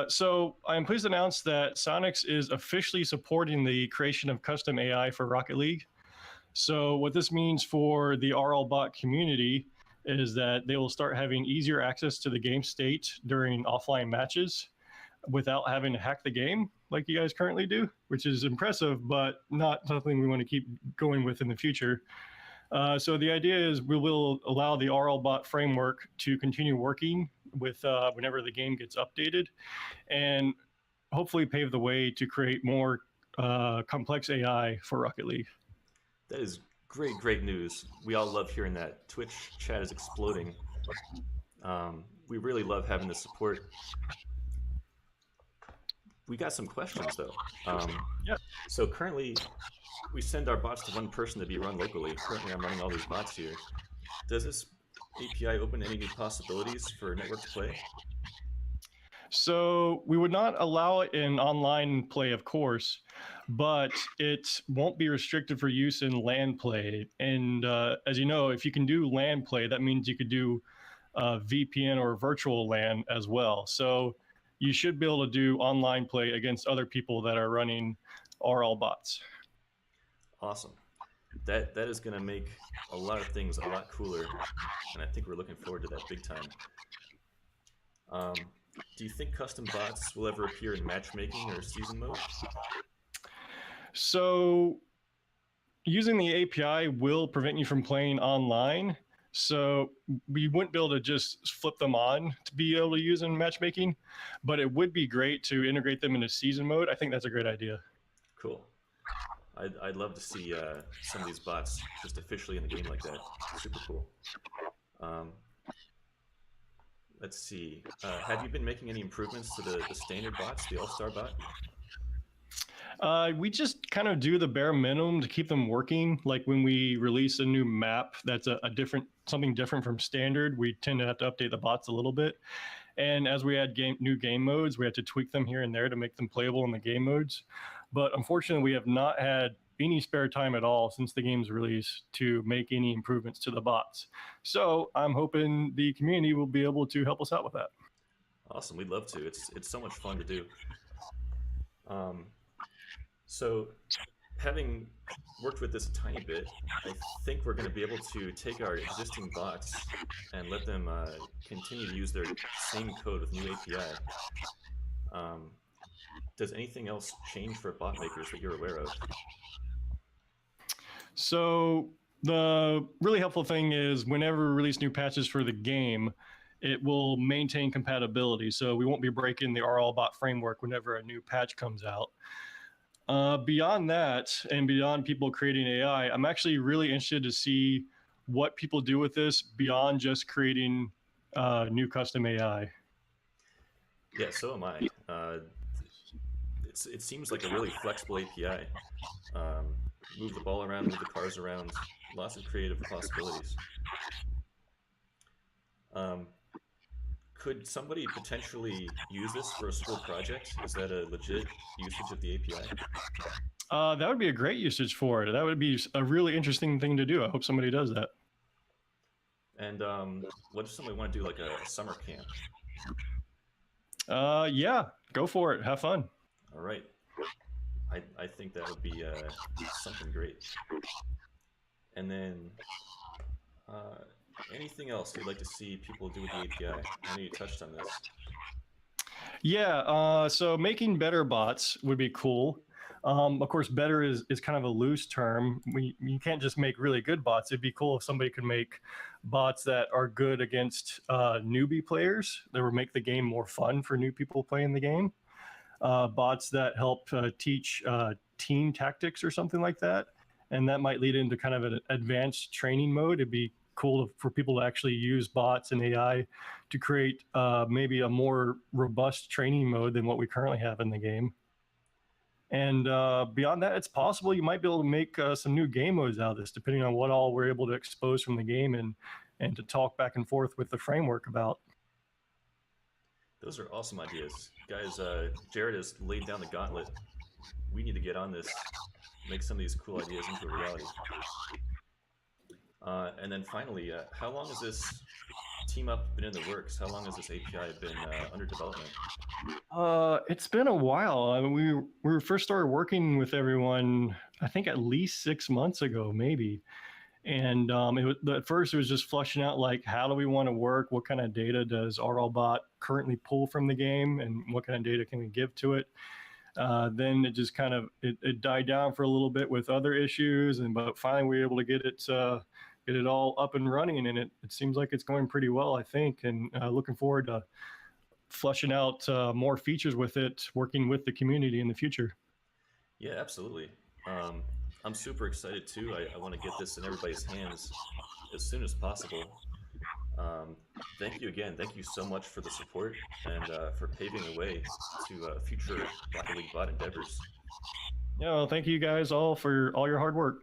So I am pleased to announce that Sonix is officially supporting the creation of custom AI for Rocket League. So what this means for the RLBot community is that they will start having easier access to the game state during offline matches without having to hack the game like you guys currently do, which is impressive, but not something we want to keep going with in the future. So the idea is we will allow the RLBot framework to continue working with whenever the game gets updated, and hopefully pave the way to create more complex AI for Rocket League. That is great news. We all love hearing that. Twitch chat is exploding. We really love having the support. We got some questions though. Yeah. So currently, we send our bots to one person to be run locally. Currently, I'm running all these bots here. Does this API open any new possibilities for network play? So we would not allow it in online play, of course, but it won't be restricted for use in LAN play. And as you know, if you can do LAN play, that means you could do VPN or virtual LAN as well. So you should be able to do online play against other people that are running RL bots. Awesome. That is going to make a lot of things a lot cooler, and I think we're looking forward to that big time. Do you think custom bots will ever appear in matchmaking or season mode? So using the API will prevent you from playing online. So we wouldn't be able to just flip them on to be able to use in matchmaking, but it would be great to integrate them into season mode. I think that's a great idea. Cool. I'd love to see some of these bots just officially in the game like that. Super cool. Let's see. Have you been making any improvements to the standard bots, the All-Star bot? We just kind of do the bare minimum to keep them working. Like when we release a new map that's something different from standard, we tend to have to update the bots a little bit. And as we add new game modes, we have to tweak them here and there to make them playable in the game modes. But unfortunately, we have not had any spare time at all since the game's release to make any improvements to the bots. So I'm hoping the community will be able to help us out with that. Awesome, we'd love to. It's so much fun to do. So having worked with this a tiny bit, I think we're going to be able to take our existing bots and let them continue to use their same code with new API. Does anything else change for bot makers that you're aware of? So the really helpful thing is whenever we release new patches for the game, it will maintain compatibility. So we won't be breaking the RLBot framework whenever a new patch comes out. Beyond that, and beyond people creating AI, I'm actually really interested to see what people do with this beyond just creating new custom AI. Yeah, so am I. It seems like a really flexible API. Move the ball around, move the cars around, lots of creative possibilities. Could somebody potentially use this for a school project? Is that a legit usage of the API? That would be a great usage for it. That would be a really interesting thing to do. I hope somebody does that. And what if somebody want to do like a summer camp? Yeah, go for it. Have fun. All right. I think that would be something great. And then anything else you'd like to see people do with the API? I know you touched on this. Yeah, so making better bots would be cool. Of course, better is kind of a loose term. You can't just make really good bots. It'd be cool if somebody could make bots that are good against newbie players that would make the game more fun for new people playing the game. Bots that help teach team tactics or something like that. And that might lead into kind of an advanced training mode. It'd be cool for people to actually use bots and AI to create maybe a more robust training mode than what we currently have in the game. And beyond that, it's possible you might be able to make some new game modes out of this, depending on what all we're able to expose from the game and to talk back and forth with the framework about. Those are awesome ideas. Guys, Jared has laid down the gauntlet. We need to get on this, make some of these cool ideas into a reality. And then finally, how long is this team up been in the works? How long has this API been under development? It's been a while. I mean, we first started working with everyone, I think at least 6 months ago, maybe. And at first it was just flushing out like, how do we want to work? What kind of data does RLBot currently pull from the game, and what kind of data can we give to it? Then it just kind of it died down for a little bit with other issues, but finally we were able to get it all up and running, and it seems like it's going pretty well, I think. And looking forward to flushing out more features with it, working with the community in the future. Yeah, absolutely. I'm super excited too. I want to get this in everybody's hands as soon as possible. Thank you again. Thank you so much for the support and for paving the way to future Rocket League bot endeavors. Yeah, well, thank you guys all for all your hard work.